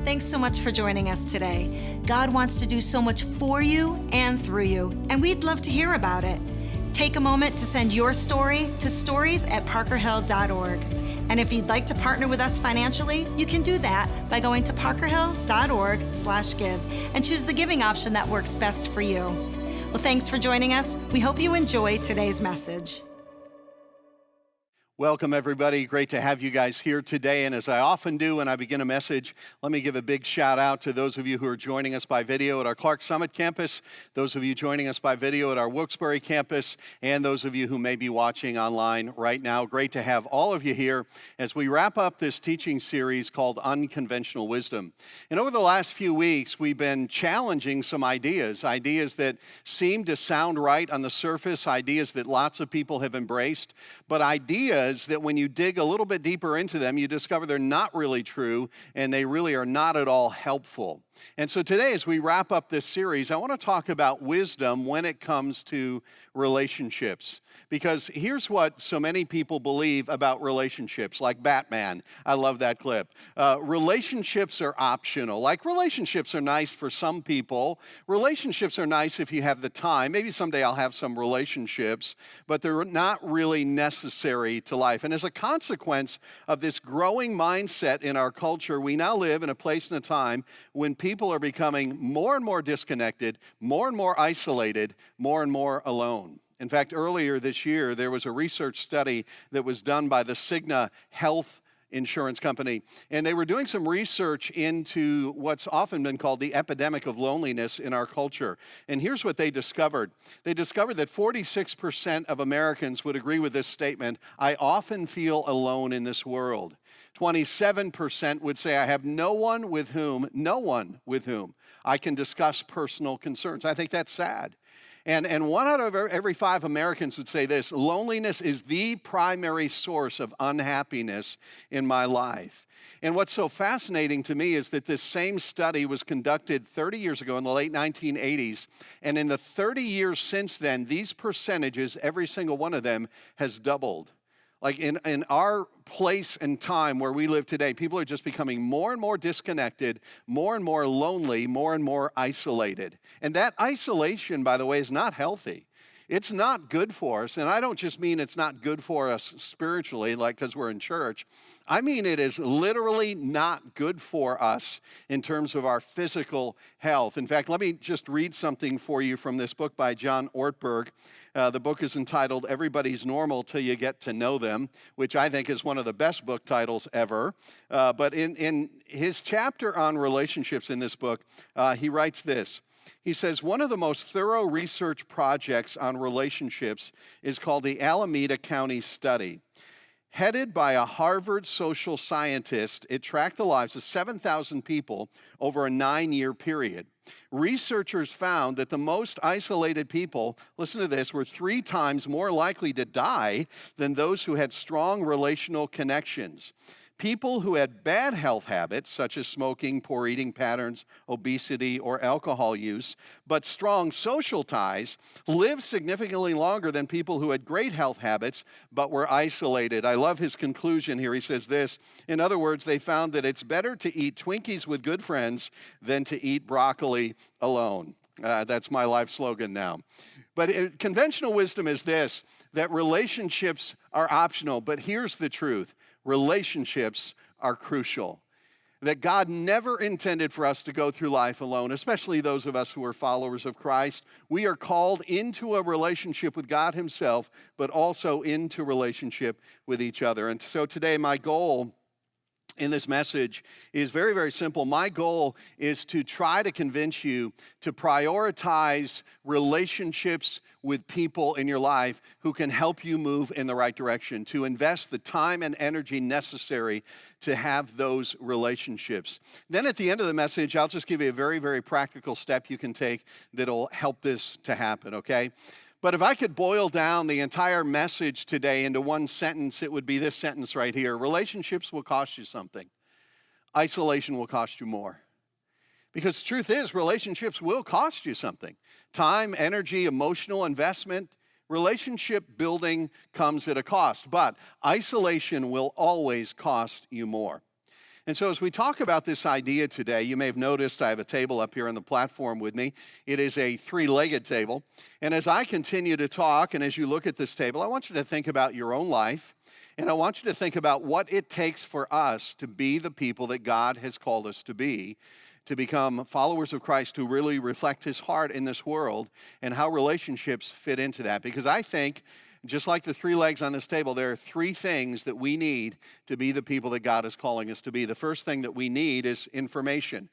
Thanks so much for joining us today. God wants to do so much for you and through you, and we'd love to hear about it. Take a moment to send your story to stories@parkerhill.org. And if you'd like to partner with us financially, you can do that by going to parkerhill.org/give and choose the giving option that works best for you. Well, thanks for joining us. We hope you enjoy today's message. Welcome, everybody. Great to have you guys here today. And as I often do when I begin a message, let me give a big shout out to those of you who are joining us by video at our Clark Summit campus, those of you joining us by video at our Wilkes-Barre campus, and those of you who may be watching online right now. Great to have all of you here as we wrap up this teaching series called Unconventional Wisdom. And over the last few weeks, we've been challenging some ideas that seem to sound right on the surface, ideas that lots of people have embraced, but ideas that when you dig a little bit deeper into them, you discover they're not really true and they really are not at all helpful. And so today, as we wrap up this series, I want to talk about wisdom when it comes to relationships. Because here's what so many people believe about relationships, like Batman. I love that clip. Relationships are optional. Like, relationships are nice for some people. Relationships are nice if you have the time. Maybe someday I'll have some relationships, but they're not really necessary to life. And as a consequence of this growing mindset in our culture, we now live in a place and a time when people are becoming more and more disconnected, more and more isolated, more and more alone. In fact, earlier this year, there was a research study that was done by the Cigna Health Insurance Company, and they were doing some research into what's often been called the epidemic of loneliness in our culture. And here's what they discovered. They discovered that 46% of Americans would agree with this statement: I often feel alone in this world. 27% would say, I have no one with whom I can discuss personal concerns. I think that's sad. And 1 out of every 5 Americans would say this: loneliness is the primary source of unhappiness in my life. And what's so fascinating to me is that this same study was conducted 30 years ago in the late 1980s. And in the 30 years since then, these percentages, every single one of them, has doubled. Like in our place and time where we live today, people are just becoming more and more disconnected, more and more lonely, more and more isolated. And that isolation, by the way, is not healthy. It's not good for us. And I don't just mean it's not good for us spiritually, like because we're in church. I mean it is literally not good for us in terms of our physical health. In fact, let me just read something for you from this book by John Ortberg. The book is entitled Everybody's Normal Till You Get to Know Them, which I think is one of the best book titles ever. But in his chapter on relationships in this book, he writes this. He says, one of the most thorough research projects on relationships is called the Alameda County Study. Headed by a Harvard social scientist, it tracked the lives of 7,000 people over a 9-year period. Researchers found that the most isolated people, listen to this, were 3 times more likely to die than those who had strong relational connections. People who had bad health habits, such as smoking, poor eating patterns, obesity, or alcohol use, but strong social ties, lived significantly longer than people who had great health habits, but were isolated. I love his conclusion here. He says this: in other words, they found that it's better to eat Twinkies with good friends than to eat broccoli alone. That's my life slogan now. But conventional wisdom is this, that relationships are optional, but here's the truth. Relationships are crucial. That God never intended for us to go through life alone, especially those of us who are followers of Christ. We are called into a relationship with God himself, but also into relationship with each other. And so today my goal in this message is very, very simple. My goal is to try to convince you to prioritize relationships with people in your life who can help you move in the right direction, to invest the time and energy necessary to have those relationships. Then at the end of the message, I'll just give you a very, very practical step you can take that'll help this to happen, okay? But if I could boil down the entire message today into one sentence, it would be this sentence right here. Relationships will cost you something. Isolation will cost you more. Because the truth is, relationships will cost you something. Time, energy, emotional investment. Relationship building comes at a cost, but isolation will always cost you more. And so as we talk about this idea today, you may have noticed I have a table up here on the platform with me. It is a three-legged table. And as I continue to talk, and as you look at this table, I want you to think about your own life. And I want you to think about what it takes for us to be the people that God has called us to be, to become followers of Christ who really reflect his heart in this world, and how relationships fit into that. Because I think, just like the three legs on this table, there are three things that we need to be the people that God is calling us to be. The first thing that we need is information.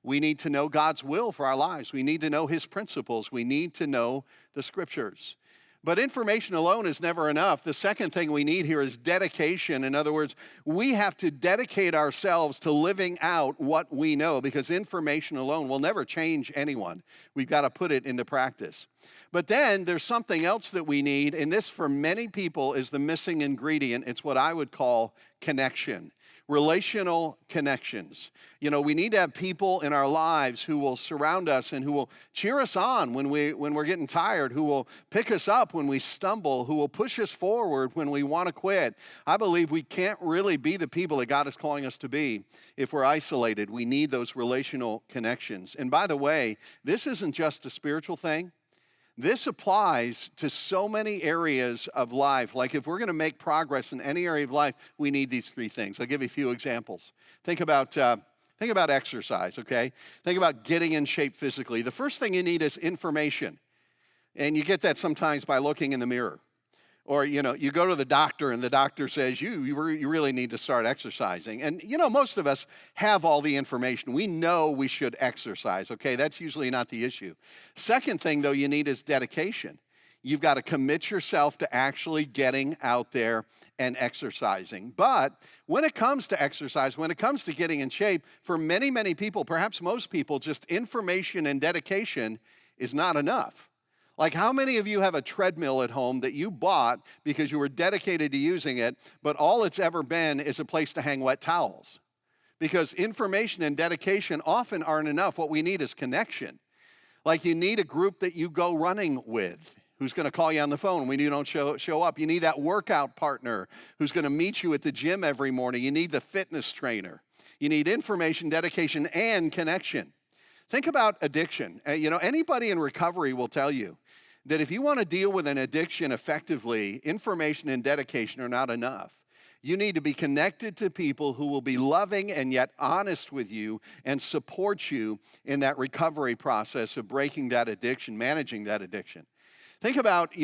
We need to know God's will for our lives. We need to know his principles. We need to know the scriptures. But information alone is never enough. The second thing we need here is dedication. In other words, we have to dedicate ourselves to living out what we know, because information alone will never change anyone. We've got to put it into practice. But then there's something else that we need, and this for many people is the missing ingredient. It's what I would call connection. Relational connections. You know, we need to have people in our lives who will surround us and who will cheer us on when we're getting tired, who will pick us up when we stumble, who will push us forward when we want to quit. I believe we can't really be the people that God is calling us to be if we're isolated. We need those relational connections. And by the way, this isn't just a spiritual thing. This applies to so many areas of life. Like if we're going to make progress in any area of life, we need these three things. I'll give you a few examples. Think about exercise, okay? Think about getting in shape physically. The first thing you need is information. And you get that sometimes by looking in the mirror. Or, you know, you go to the doctor and the doctor says, you really need to start exercising. And, you know, most of us have all the information. We know we should exercise, okay? That's usually not the issue. Second thing, though, you need is dedication. You've got to commit yourself to actually getting out there and exercising. But when it comes to exercise, when it comes to getting in shape, for many, many people, perhaps most people, just information and dedication is not enough. Like, how many of you have a treadmill at home that you bought because you were dedicated to using it, but all it's ever been is a place to hang wet towels? Because information and dedication often aren't enough. What we need is connection. Like, you need a group that you go running with who's going to call you on the phone when you don't show up. You need that workout partner who's going to meet you at the gym every morning. You need the fitness trainer. You need information, dedication, and connection. Think about addiction. You know, anybody in recovery will tell you that if you want to deal with an addiction effectively, information and dedication are not enough. You need to be connected to people who will be loving and yet honest with you and support you in that recovery process of breaking that addiction, managing that addiction. Think about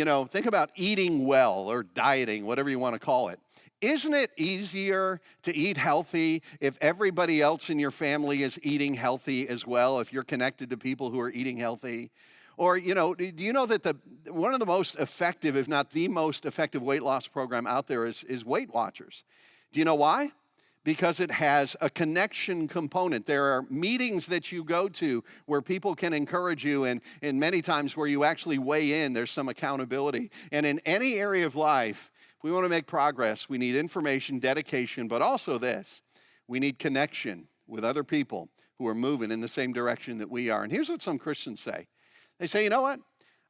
eating well or dieting, whatever you want to call it. Isn't it easier to eat healthy if everybody else in your family is eating healthy as well, if you're connected to people who are eating healthy? Or, you know, do you know that one of the most effective, if not the most effective weight loss program out there is Weight Watchers? Do you know why? Because it has a connection component. There are meetings that you go to where people can encourage you, and many times where you actually weigh in, there's some accountability. And in any area of life, if we want to make progress, we need information, dedication, but also this. We need connection with other people who are moving in the same direction that we are. And here's what some Christians say. They say, you know what?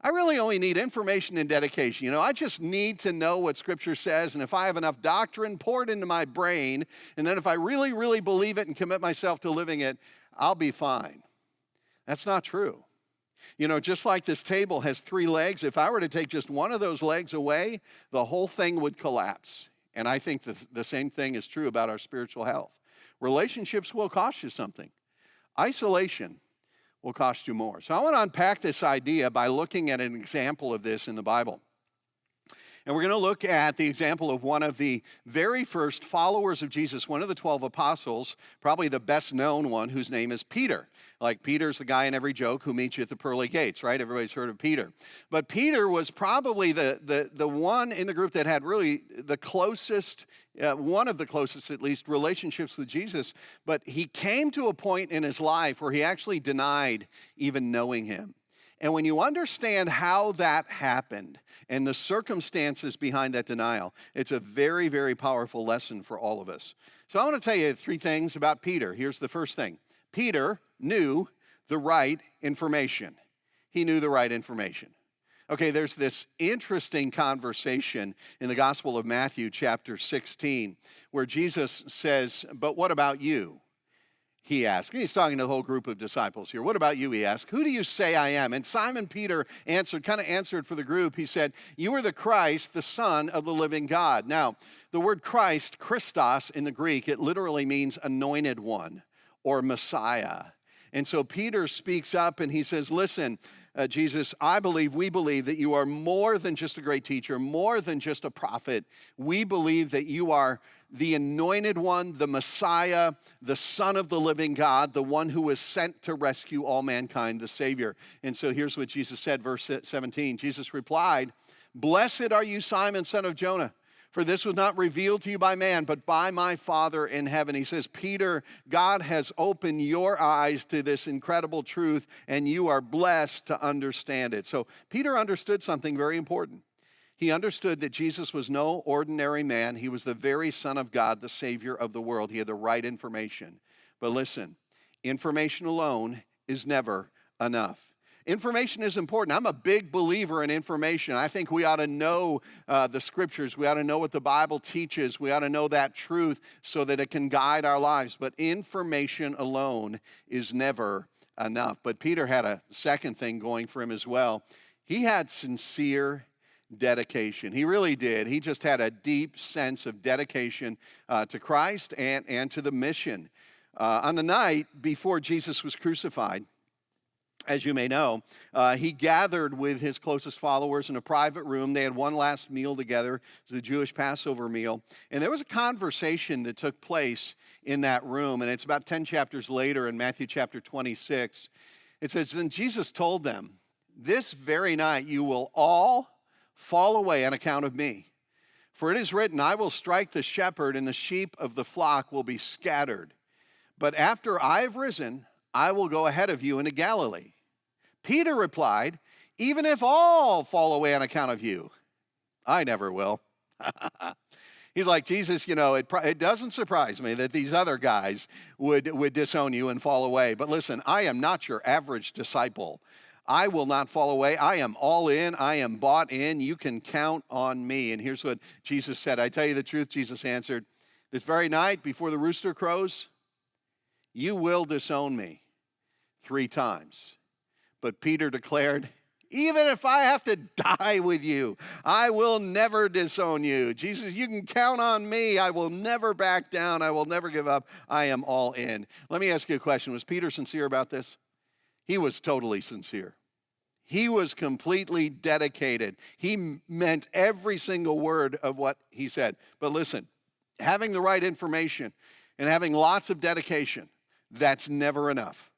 I really only need information and dedication. You know, I just need to know what Scripture says, and if I have enough doctrine poured into my brain, and then if I really, really believe it and commit myself to living it, I'll be fine. That's not true. You know, just like this table has three legs, if I were to take just one of those legs away, the whole thing would collapse. And I think the same thing is true about our spiritual health. Relationships will cost you something. Isolation will cost you more. So I want to unpack this idea by looking at an example of this in the Bible. And we're going to look at the example of one of the very first followers of Jesus, one of the 12 apostles, probably the best known one, whose name is Peter. Like Peter's the guy in every joke who meets you at the pearly gates, right? Everybody's heard of Peter. But Peter was probably the one in the group that had really the closest, one of the closest at least, relationships with Jesus. But he came to a point in his life where he actually denied even knowing him. And when you understand how that happened and the circumstances behind that denial, it's a very, very powerful lesson for all of us. So I want to tell you three things about Peter. Here's the first thing. Peter knew the right information. He knew the right information. Okay, there's this interesting conversation in the Gospel of Matthew, chapter 16, where Jesus says, "But what about you?" He asked. He's talking to the whole group of disciples here. "What about you?" he asked. "Who do you say I am?" And Simon Peter answered for the group. He said, "You are the Christ, the Son of the living God." Now, the word Christ, Christos in the Greek, it literally means anointed one or Messiah. And so Peter speaks up and he says, "Listen, Jesus, we believe that you are more than just a great teacher, more than just a prophet. We believe that you are the anointed one, the Messiah, the Son of the living God, the one who was sent to rescue all mankind, the Savior." And so here's what Jesus said, verse 17. Jesus replied, "Blessed are you, Simon, son of Jonah, for this was not revealed to you by man, but by my Father in heaven." He says, "Peter, God has opened your eyes to this incredible truth, and you are blessed to understand it." So Peter understood something very important. He understood that Jesus was no ordinary man. He was the very Son of God, the Savior of the world. He had the right information. But listen, information alone is never enough. Information is important. I'm a big believer in information. I think we ought to know the scriptures. We ought to know what the Bible teaches. We ought to know that truth so that it can guide our lives. But information alone is never enough. But Peter had a second thing going for him as well. He had sincere dedication. He really did. He just had a deep sense of dedication to Christ and to the mission. On the night before Jesus was crucified, as you may know, he gathered with his closest followers in a private room. They had one last meal together. It was the Jewish Passover meal. And there was a conversation that took place in that room. And it's about 10 chapters later in Matthew chapter 26. It says, "Then Jesus told them, 'This very night you will all fall away on account of me. For it is written, I will strike the shepherd, and the sheep of the flock will be scattered. But after I have risen, I will go ahead of you into Galilee.' Peter replied, 'Even if all fall away on account of you, I never will.'" He's like, "Jesus, it doesn't surprise me that these other guys would disown you and fall away. But listen, I am not your average disciple. I will not fall away. I am all in. I am bought in. You can count on me." And here's what Jesus said. "I tell you the truth," Jesus answered, "this very night before the rooster crows, you will disown me 3 times. But Peter declared, "Even if I have to die with you, I will never disown you. Jesus, you can count on me. I will never back down. I will never give up. I am all in." Let me ask you a question. Was Peter sincere about this? He was totally sincere. He was completely dedicated. He meant every single word of what he said. But listen, having the right information and having lots of dedication, that's never enough.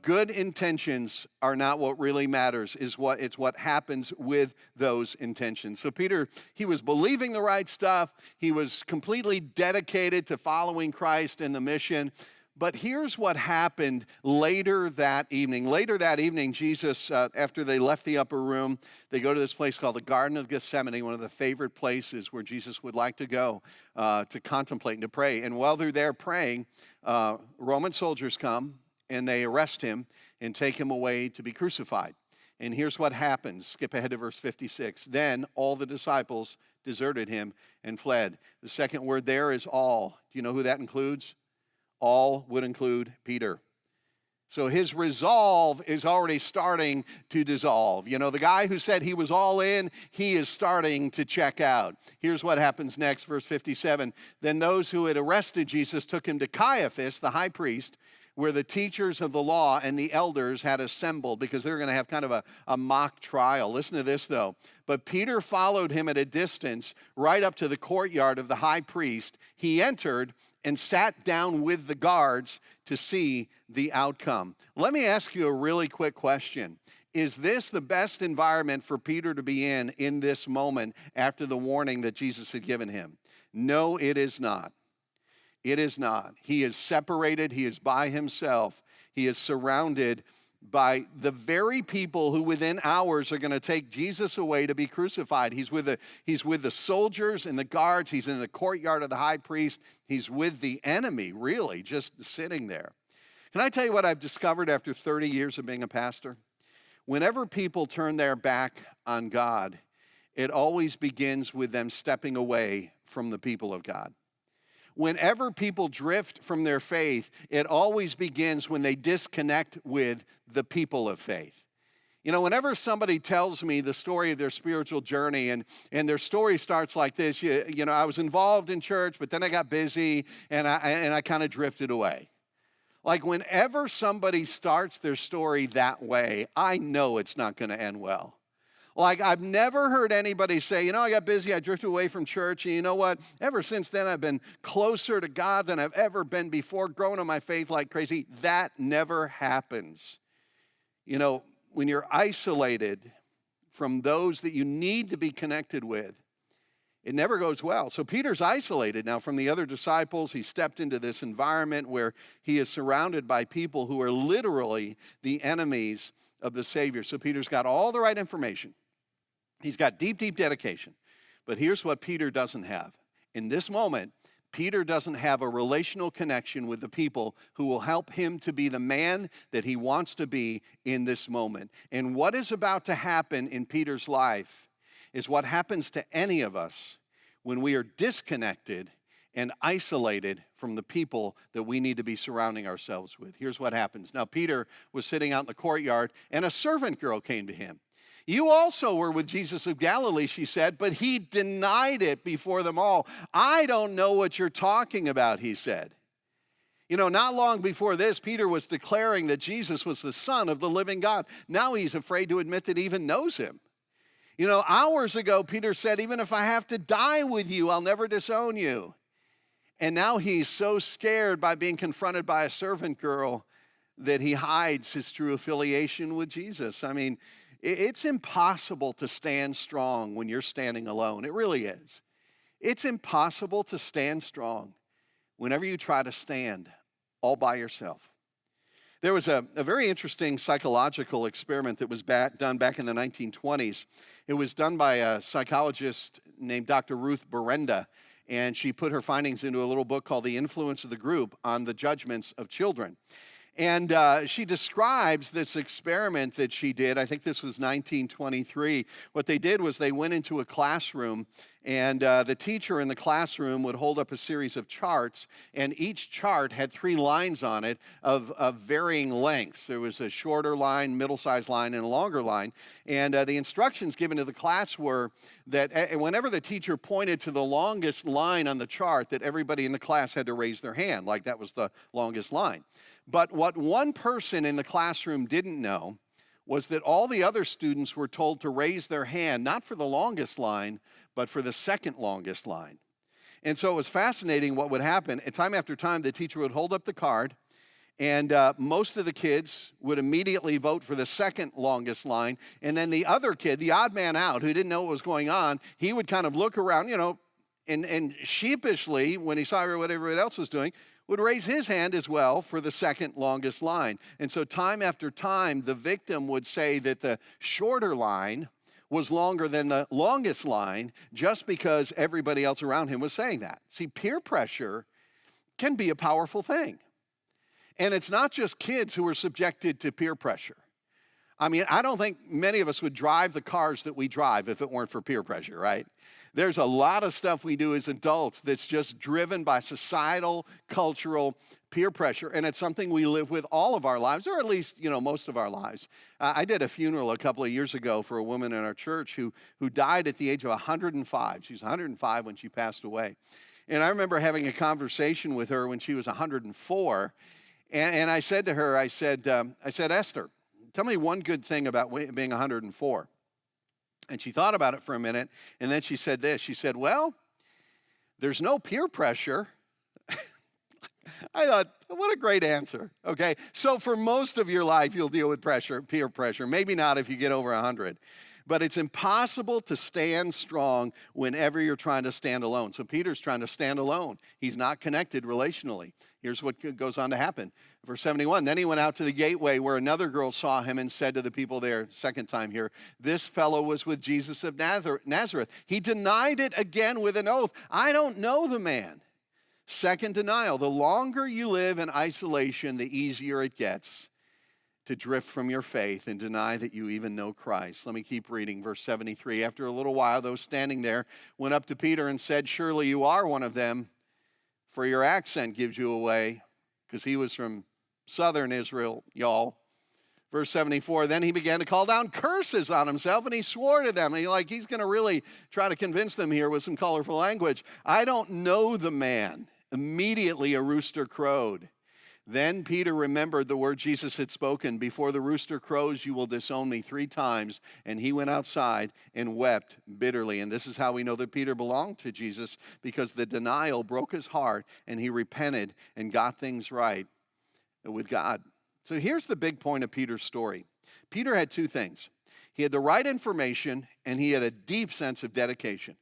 Good intentions are not what really matters. It's what happens with those intentions. So Peter, he was believing the right stuff. He was completely dedicated to following Christ and the mission. But here's what happened later that evening. Later that evening, Jesus, after they left the upper room, they go to this place called the Garden of Gethsemane, one of the favorite places where Jesus would like to go to contemplate and to pray. And while they're there praying, Roman soldiers come and they arrest him and take him away to be crucified. And here's what happens. Skip ahead to verse 56. "Then all the disciples deserted him and fled." The second word there is all. Do you know who that includes? All would include Peter. So his resolve is already starting to dissolve. The guy who said he was all in, he is starting to check out. Here's what happens next, verse 57. "Then those who had arrested Jesus took him to Caiaphas, the high priest, where the teachers of the law and the elders had assembled," because they're going to have kind of a mock trial. Listen to this, though. "But Peter followed him at a distance, right up to the courtyard of the high priest. He entered and sat down with the guards to see the outcome." Let me ask you a really quick question. Is this the best environment for Peter to be in this moment after the warning that Jesus had given him? No, it is not. It is not. He is separated. He is by himself. He is surrounded by the very people who within hours are going to take Jesus away to be crucified. He's with the soldiers and the guards. He's in the courtyard of the high priest. He's with the enemy, really, just sitting there. Can I tell you what I've discovered after 30 years of being a pastor? Whenever people turn their back on God, it always begins with them stepping away from the people of God. Whenever people drift from their faith, it always begins when they disconnect with the people of faith. You know, whenever somebody tells me the story of their spiritual journey and their story starts like this, you know, I was involved in church, but then I got busy and I kind of drifted away. Like whenever somebody starts their story that way, I know it's not going to end well. Like I've never heard anybody say, you know, I got busy, I drifted away from church, and you know what? Ever since then, I've been closer to God than I've ever been before, growing in my faith like crazy. That never happens. You know, when you're isolated from those that you need to be connected with, it never goes well. So Peter's isolated now from the other disciples. He stepped into this environment where he is surrounded by people who are literally the enemies of the Savior. So Peter's got all the right information. He's got deep, deep dedication. But here's what Peter doesn't have. In this moment, Peter doesn't have a relational connection with the people who will help him to be the man that he wants to be in this moment. And what is about to happen in Peter's life is what happens to any of us when we are disconnected and isolated from the people that we need to be surrounding ourselves with. Here's what happens. Now, Peter was sitting out in the courtyard, and a servant girl came to him. You also were with Jesus of Galilee, she said, but he denied it before them all. I don't know what you're talking about, he said. You know, not long before this, Peter was declaring that Jesus was the Son of the living God. Now he's afraid to admit that he even knows him. You know, hours ago, Peter said, even if I have to die with you, I'll never disown you. And now he's so scared by being confronted by a servant girl that he hides his true affiliation with Jesus. I mean, it's impossible to stand strong when you're standing alone. It really is. It's impossible to stand strong whenever you try to stand all by yourself. There was a very interesting psychological experiment that was done back in the 1920s. It was done by a psychologist named Dr. Ruth Berenda, and she put her findings into a little book called The Influence of the Group on the Judgments of Children. And she describes this experiment that she did. I think this was 1923. What they did was they went into a classroom, and the teacher in the classroom would hold up a series of charts, and each chart had 3 lines on it of varying lengths. There was a shorter line, middle-sized line, and a longer line. And the instructions given to the class were that whenever the teacher pointed to the longest line on the chart, that everybody in the class had to raise their hand, like that was the longest line. But what one person in the classroom didn't know was that all the other students were told to raise their hand, not for the longest line, but for the second longest line. And so it was fascinating what would happen. Time after time, the teacher would hold up the card, and most of the kids would immediately vote for the second longest line. And then the other kid, the odd man out, who didn't know what was going on, he would kind of look around, you know, and sheepishly, when he saw what everybody else was doing, would raise his hand as well for the second longest line. And so time after time, the victim would say that the shorter line was longer than the longest line just because everybody else around him was saying that. See, peer pressure can be a powerful thing. And it's not just kids who are subjected to peer pressure. I mean, I don't think many of us would drive the cars that we drive if it weren't for peer pressure, right? There's a lot of stuff we do as adults that's just driven by societal, cultural peer pressure, and it's something we live with all of our lives, or at least, you know, most of our lives. I did a funeral a couple of years ago for a woman in our church who died at the age of 105. She was 105 when she passed away. And I remember having a conversation with her when she was 104, and I said to her, I said, Esther, tell me one good thing about being 104. And she thought about it for a minute, and then she said this. She said, well, there's no peer pressure. I thought, what a great answer, okay? So for most of your life, you'll deal with peer pressure. Maybe not if you get over 100. But it's impossible to stand strong whenever you're trying to stand alone. So Peter's trying to stand alone. He's not connected relationally. Here's what goes on to happen. Verse 71, then he went out to the gateway where another girl saw him and said to the people there, second time here, this fellow was with Jesus of Nazareth. He denied it again with an oath. I don't know the man. Second denial. The longer you live in isolation, the easier it gets to drift from your faith and deny that you even know Christ. Let me keep reading, verse 73. After a little while, those standing there went up to Peter and said, "Surely you are one of them, for your accent gives you away," because he was from southern Israel, y'all. Verse 74, then he began to call down curses on himself, and he swore to them. And he's going to really try to convince them here with some colorful language. "I don't know the man." Immediately a rooster crowed. Then Peter remembered the word Jesus had spoken, "Before the rooster crows, you will disown me 3 times. And he went outside and wept bitterly. And this is how we know that Peter belonged to Jesus, because the denial broke his heart, and he repented and got things right with God. So here's the big point of Peter's story. Peter had 2 things. He had the right information, and he had a deep sense of dedication.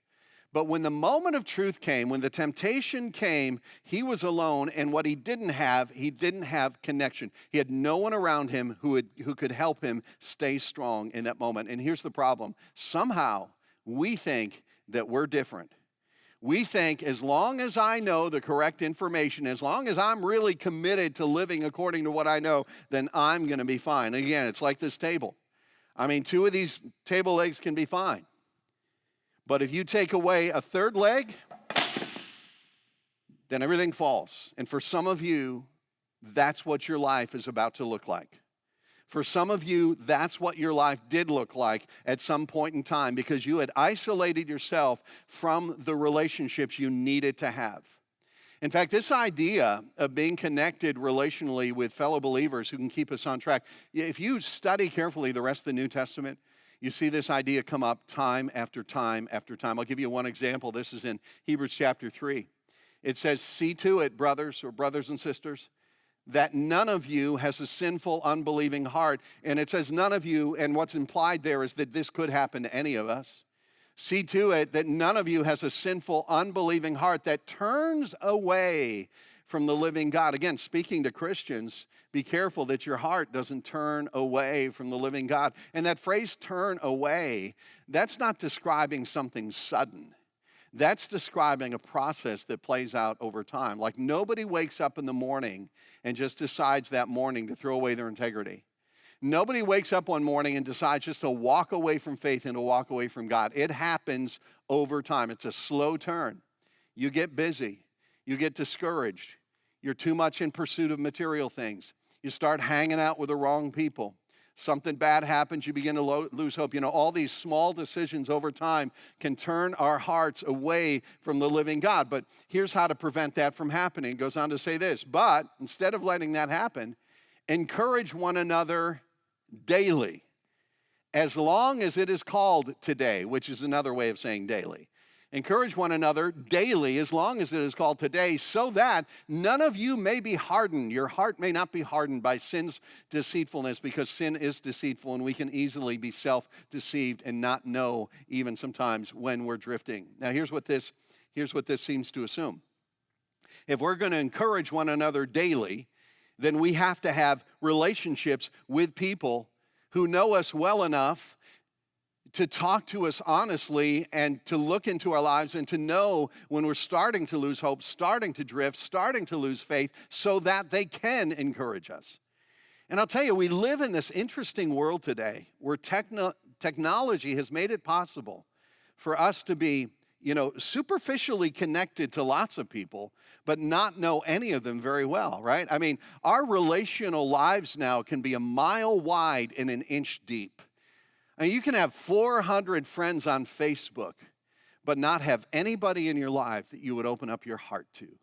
But when the moment of truth came, when the temptation came, he was alone, and what he didn't have connection. He had no one around him who could help him stay strong in that moment. And here's the problem. Somehow, we think that we're different. We think as long as I know the correct information, as long as I'm really committed to living according to what I know, then I'm going to be fine. Again, it's like this table. 2 of these table legs can be fine. But if you take away a 3rd leg, then everything falls. And for some of you, that's what your life is about to look like. For some of you, that's what your life did look like at some point in time, because you had isolated yourself from the relationships you needed to have. In fact, this idea of being connected relationally with fellow believers who can keep us on track, if you study carefully the rest of the New Testament, you see this idea come up time after time after time. I'll give you one example. This is in Hebrews chapter 3. It says, "See to it, brothers," or brothers and sisters, "that none of you has a sinful, unbelieving heart." And it says none of you, and what's implied there is that this could happen to any of us. "See to it that none of you has a sinful, unbelieving heart that turns away from the living God." Again, speaking to Christians, be careful that your heart doesn't turn away from the living God. And that phrase, "turn away," that's not describing something sudden. That's describing a process that plays out over time. Like nobody wakes up in the morning and just decides that morning to throw away their integrity. Nobody wakes up one morning and decides just to walk away from faith and to walk away from God. It happens over time. It's a slow turn. You get busy. You get discouraged. You're too much in pursuit of material things. You start hanging out with the wrong people. Something bad happens, you begin to lose hope. All these small decisions over time can turn our hearts away from the living God. But here's how to prevent that from happening. It goes on to say this, "But instead of letting that happen, encourage one another daily, as long as it is called today," which is another way of saying daily. Encourage one another daily, as long as it is called today, so that none of you may be hardened. Your heart may not be hardened by sin's deceitfulness, because sin is deceitful, and we can easily be self-deceived and not know even sometimes when we're drifting. Now, here's what this seems to assume. If we're going to encourage one another daily, then we have to have relationships with people who know us well enough to talk to us honestly and to look into our lives and to know when we're starting to lose hope, starting to drift, starting to lose faith, so that they can encourage us. And I'll tell you, we live in this interesting world today where technology has made it possible for us to be, superficially connected to lots of people, but not know any of them very well, right? Our relational lives now can be a mile wide and an inch deep. You can have 400 friends on Facebook, but not have anybody in your life that you would open up your heart to.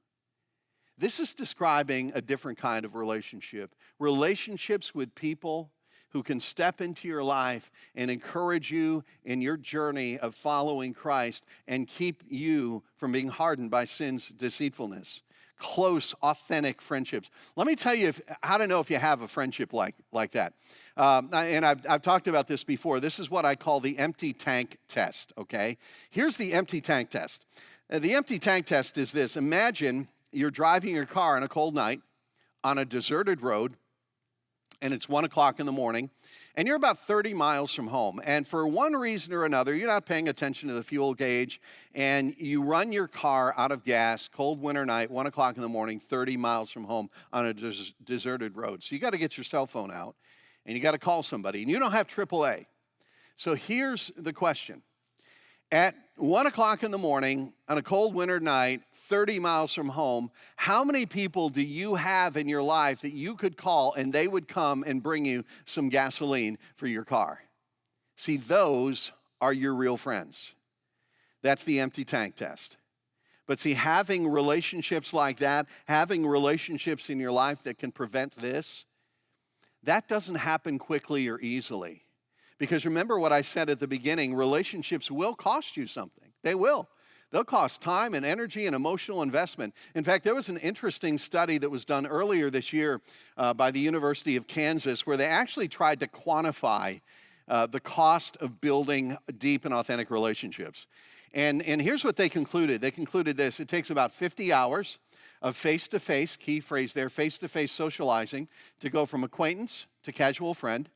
This is describing a different kind of relationship. Relationships with people who can step into your life and encourage you in your journey of following Christ and keep you from being hardened by sin's deceitfulness. Close, authentic friendships. Let me tell you how to know if you have a friendship like that. And I've talked about this before. This is what I call the empty tank test, okay? Here's the empty tank test. The empty tank test is this. Imagine you're driving your car on a cold night on a deserted road, and it's 1 o'clock in the morning, and you're about 30 miles from home. And for one reason or another, you're not paying attention to the fuel gauge, and you run your car out of gas, cold winter night, 1 o'clock in the morning, 30 miles from home on a deserted road. So you got to get your cell phone out, and you got to call somebody, and you don't have AAA. So here's the question. At 1 o'clock in the morning on a cold winter night, 30 miles from home, how many people do you have in your life that you could call and they would come and bring you some gasoline for your car? See, those are your real friends. That's the empty tank test. But see, having relationships like that, having relationships in your life that can prevent this, that doesn't happen quickly or easily. Because remember what I said at the beginning, relationships will cost you something. They will. They'll cost time and energy and emotional investment. In fact, there was an interesting study that was done earlier this year by the University of Kansas where they actually tried to quantify the cost of building deep and authentic relationships. And here's what they concluded. They concluded this. It takes about 50 hours of face-to-face, key phrase there, face-to-face socializing to go from acquaintance to casual friend,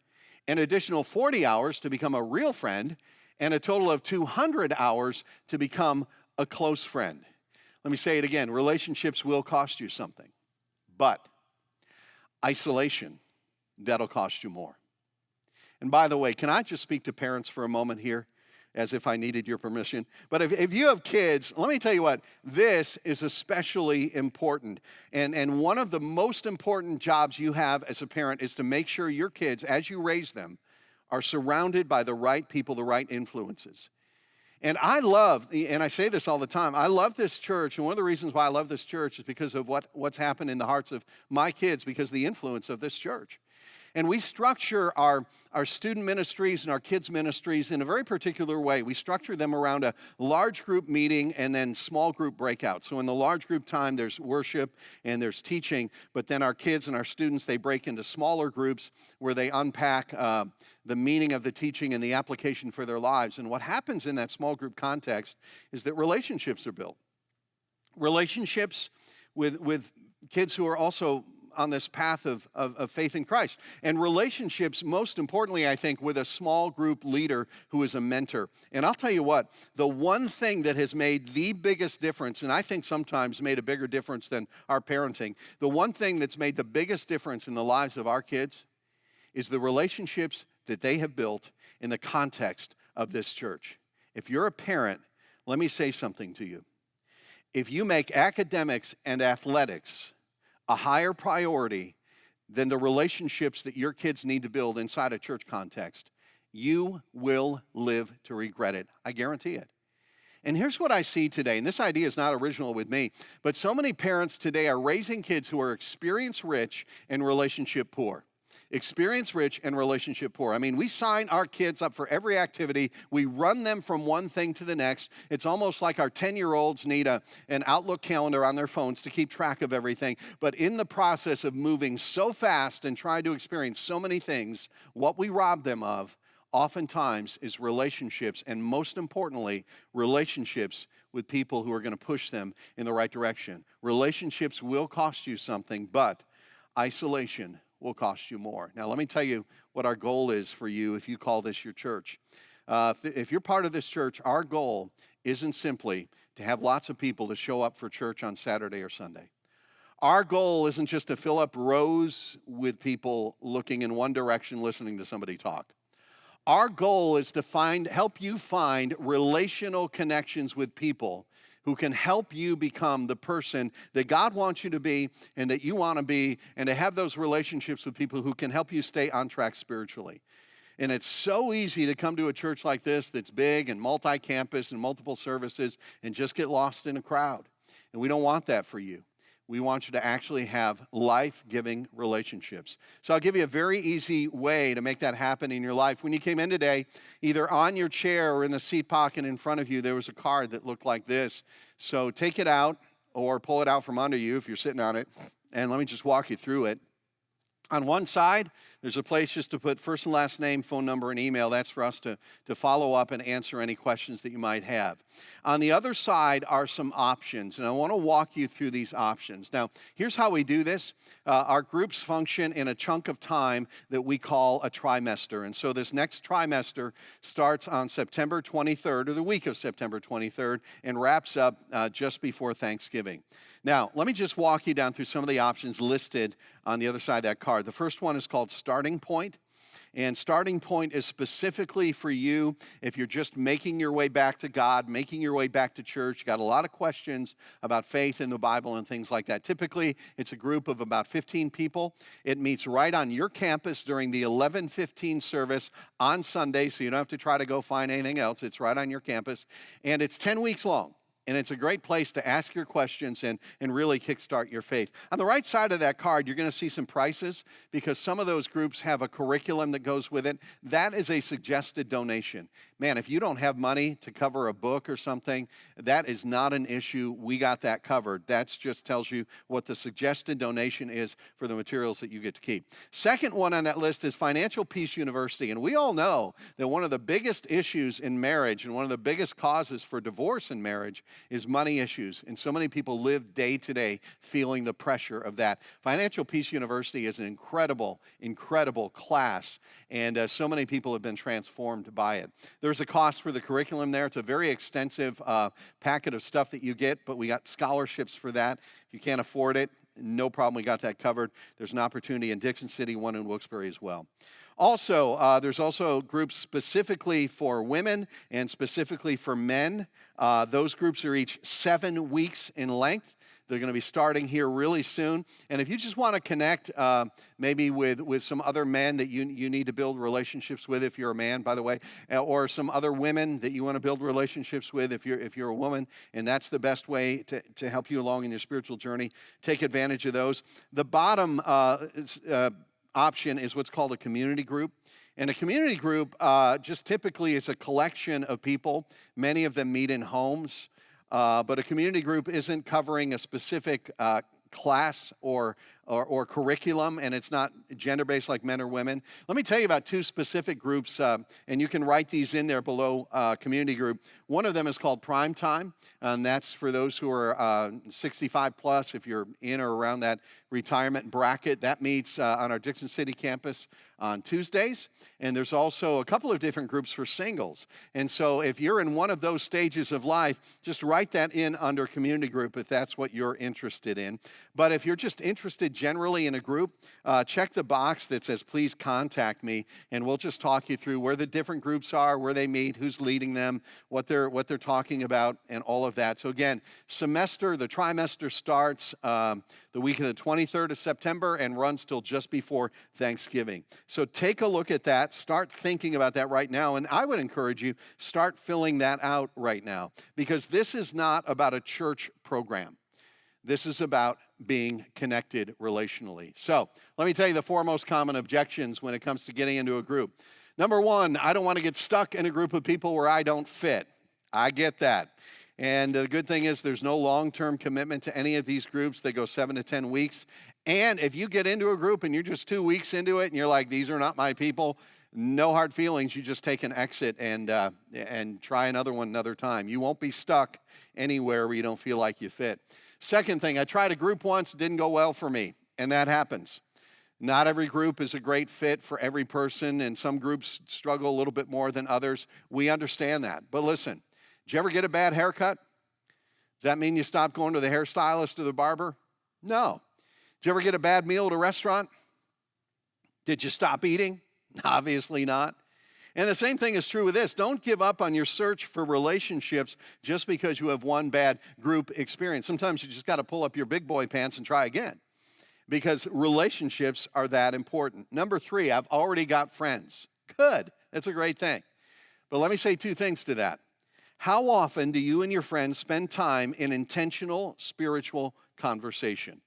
an additional 40 hours to become a real friend, and a total of 200 hours to become a close friend. Let me say it again. Relationships will cost you something, but isolation, that'll cost you more. And by the way, can I just speak to parents for a moment here? As if I needed your permission. But if you have kids, let me tell you what, this is especially important. And one of the most important jobs you have as a parent is to make sure your kids, as you raise them, are surrounded by the right people, the right influences. And I love, and I say this all the time, I love this church, and one of the reasons why I love this church is because of what's happened in the hearts of my kids, because of the influence of this church. And we structure our student ministries and our kids' ministries in a very particular way. We structure them around a large group meeting and then small group breakouts. So in the large group time, there's worship and there's teaching, but then our kids and our students, they break into smaller groups where they unpack the meaning of the teaching and the application for their lives. And what happens in that small group context is that relationships are built. Relationships with kids who are also on this path of faith in Christ. And relationships, most importantly, I think, with a small group leader who is a mentor. And I'll tell you what, the one thing that has made the biggest difference, and I think sometimes made a bigger difference than our parenting, the one thing that's made the biggest difference in the lives of our kids is the relationships that they have built in the context of this church. If you're a parent, let me say something to you. If you make academics and athletics a higher priority than the relationships that your kids need to build inside a church context, you will live to regret it. I guarantee it. And here's what I see today, and this idea is not original with me, but so many parents today are raising kids who are experience rich and relationship poor. Experience rich and relationship poor. I mean, we sign our kids up for every activity. We run them from one thing to the next. It's almost like our 10-year-olds need an Outlook calendar on their phones to keep track of everything. But in the process of moving so fast and trying to experience so many things, what we rob them of oftentimes is relationships, and most importantly, relationships with people who are going to push them in the right direction. Relationships will cost you something, but isolation will cost you more. Now, let me tell you what our goal is for you if you call this your church. If you're part of this church, our goal isn't simply to have lots of people to show up for church on Saturday or Sunday. Our goal isn't just to fill up rows with people looking in one direction, listening to somebody talk. Our goal is to help you find relational connections with people who can help you become the person that God wants you to be and that you want to be, and to have those relationships with people who can help you stay on track spiritually. And it's so easy to come to a church like this that's big and multi-campus and multiple services and just get lost in a crowd. And we don't want that for you. We want you to actually have life-giving relationships. So I'll give you a very easy way to make that happen in your life. When you came in today, either on your chair or in the seat pocket in front of you, there was a card that looked like this. So take it out or pull it out from under you if you're sitting on it, and let me just walk you through it. On one side, there's a place just to put first and last name, phone number, and email. That's for us to follow up and answer any questions that you might have. On the other side are some options, and I want to walk you through these options. Now, here's how we do this. Our groups function in a chunk of time that we call a trimester. And so this next trimester starts on September 23rd, or the week of September 23rd, and wraps up just before Thanksgiving. Now, let me just walk you down through some of the options listed on the other side of that card. The first one is called Starting Point. And Starting Point is specifically for you if you're just making your way back to God, making your way back to church. You got a lot of questions about faith in the Bible and things like that. Typically, it's a group of about 15 people. It meets right on your campus during the 11:15 service on Sunday, so you don't have to try to go find anything else. It's right on your campus. And it's 10 weeks long. And it's a great place to ask your questions and really kickstart your faith. On the right side of that card, you're going to see some prices because some of those groups have a curriculum that goes with it. That is a suggested donation. Man, if you don't have money to cover a book or something, that is not an issue. We got that covered. That just tells you what the suggested donation is for the materials that you get to keep. Second one on that list is Financial Peace University. And we all know that one of the biggest issues in marriage and one of the biggest causes for divorce in marriage is money issues. And so many people live day to day feeling the pressure of that. Financial Peace University is an incredible, incredible class. And so many people have been transformed by it. There's a cost for the curriculum there. It's a very extensive packet of stuff that you get, but we got scholarships for that. If you can't afford it, no problem. We got that covered. There's an opportunity in Dixon City, one in Wilkes-Barre as well. Also, there's also groups specifically for women and specifically for men. Those groups are each 7 weeks in length. They're going to be starting here really soon. And if you just want to connect maybe with some other men that you need to build relationships with, if you're a man, by the way, or some other women that you want to build relationships with if you're a woman, and that's the best way to help you along in your spiritual journey, take advantage of those. The bottom option is what's called a community group. And a community group just typically is a collection of people. Many of them meet in homes. But a community group isn't covering a specific class or curriculum, and it's not gender-based like men or women. Let me tell you about two specific groups, and you can write these in there below community group. One of them is called Prime Time, and that's for those who are 65 plus, if you're in or around that retirement bracket. That meets on our Dixon City campus on Tuesdays, and there's also a couple of different groups for singles. And so if you're in one of those stages of life, just write that in under community group if that's what you're interested in. But if you're just interested generally in a group, check the box that says please contact me, and we'll just talk you through where the different groups are, where they meet, who's leading them, what they're talking about, and all of that. So again, the trimester starts the week of the 23rd of September and runs till just before Thanksgiving. So take a look at that. Start thinking about that right now. And I would encourage you, start filling that out right now. Because this is not about a church program. This is about being connected relationally. So let me tell you the four most common objections when it comes to getting into a group. Number one, I don't want to get stuck in a group of people where I don't fit. I get that. And the good thing is there's no long-term commitment to any of these groups. They go 7 to 10 weeks. And if you get into a group and you're just 2 weeks into it and you're like, these are not my people, no hard feelings. You just take an exit and try another one another time. You won't be stuck anywhere where you don't feel like you fit. Second thing, I tried a group once, it didn't go well for me, and that happens. Not every group is a great fit for every person, and some groups struggle a little bit more than others. We understand that. But listen, did you ever get a bad haircut? Does that mean you stopped going to the hairstylist or the barber? No. Did you ever get a bad meal at a restaurant? Did you stop eating? Obviously not. And the same thing is true with this. Don't give up on your search for relationships just because you have one bad group experience. Sometimes you just got to pull up your big boy pants and try again because relationships are that important. Number three, I've already got friends. Good. That's a great thing. But let me say two things to that. How often do you and your friends spend time in intentional spiritual conversation?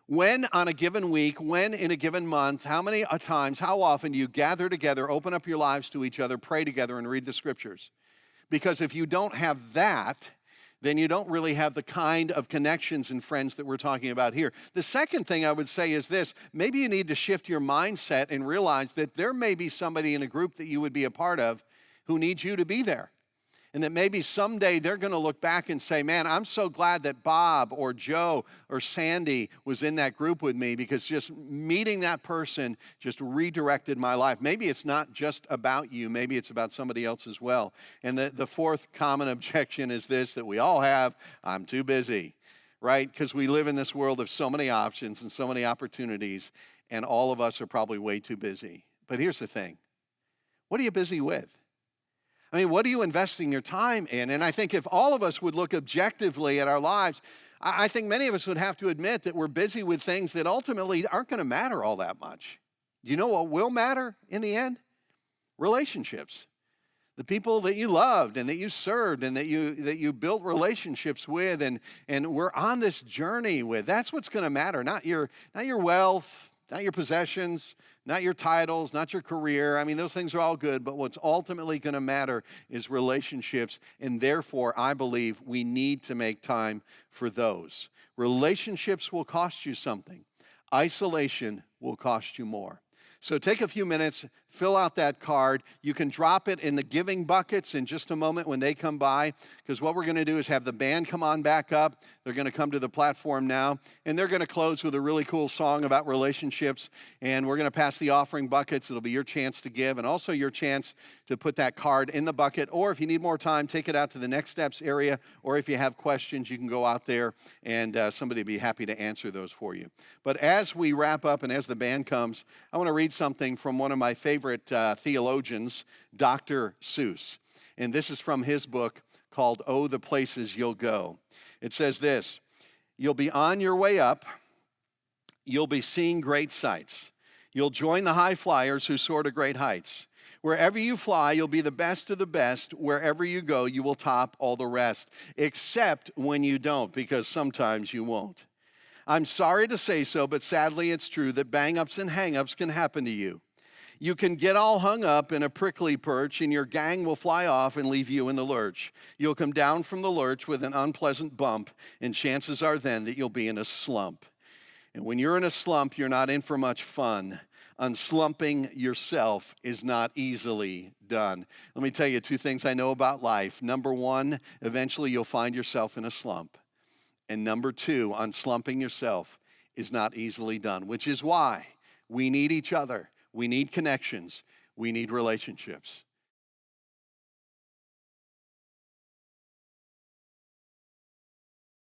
When on a given week, when in a given month, how many times, how often do you gather together, open up your lives to each other, pray together, and read the scriptures? Because if you don't have that, then you don't really have the kind of connections and friends that we're talking about here. The second thing I would say is this. Maybe you need to shift your mindset and realize that there may be somebody in a group that you would be a part of who needs you to be there. And that maybe someday they're going to look back and say, man, I'm so glad that Bob or Joe or Sandy was in that group with me because just meeting that person just redirected my life. Maybe it's not just about you. Maybe it's about somebody else as well. And the fourth common objection is this that we all have, I'm too busy, right? Because we live in this world of so many options and so many opportunities, and all of us are probably way too busy. But here's the thing. What are you busy with? I mean, what are you investing your time in? And I think if all of us would look objectively at our lives, I think many of us would have to admit that we're busy with things that ultimately aren't going to matter all that much. Do you know what will matter in the end? Relationships. The people that you loved and that you served and that you built relationships with and we're on this journey with. That's what's going to matter, not your wealth, not your possessions, not your titles, not your career. I mean, those things are all good, but what's ultimately going to matter is relationships, and therefore, I believe we need to make time for those. Relationships will cost you something. Isolation will cost you more. So take a few minutes, fill out that card. You can drop it in the giving buckets in just a moment when they come by, because what we're going to do is have the band come on back up. They're going to come to the platform now, and they're going to close with a really cool song about relationships, and we're going to pass the offering buckets. It'll be your chance to give, and also your chance to put that card in the bucket, or if you need more time, take it out to the Next Steps area, or if you have questions, you can go out there, and somebody will be happy to answer those for you. But as we wrap up and as the band comes, I want to read something from one of my favorite theologians, Dr. Seuss. And this is from his book called Oh, the Places You'll Go. It says this: you'll be on your way up, you'll be seeing great sights. You'll join the high flyers who soar to great heights. Wherever you fly, you'll be the best of the best. Wherever you go, you will top all the rest, except when you don't, because sometimes you won't. I'm sorry to say so, but sadly it's true that bang-ups and hang-ups can happen to you. You can get all hung up in a prickly perch, and your gang will fly off and leave you in the lurch. You'll come down from the lurch with an unpleasant bump, and chances are then that you'll be in a slump. And when you're in a slump, you're not in for much fun. Unslumping yourself is not easily done. Let me tell you two things I know about life. Number one, eventually you'll find yourself in a slump. And number two, unslumping yourself is not easily done, which is why we need each other. We need connections. We need relationships.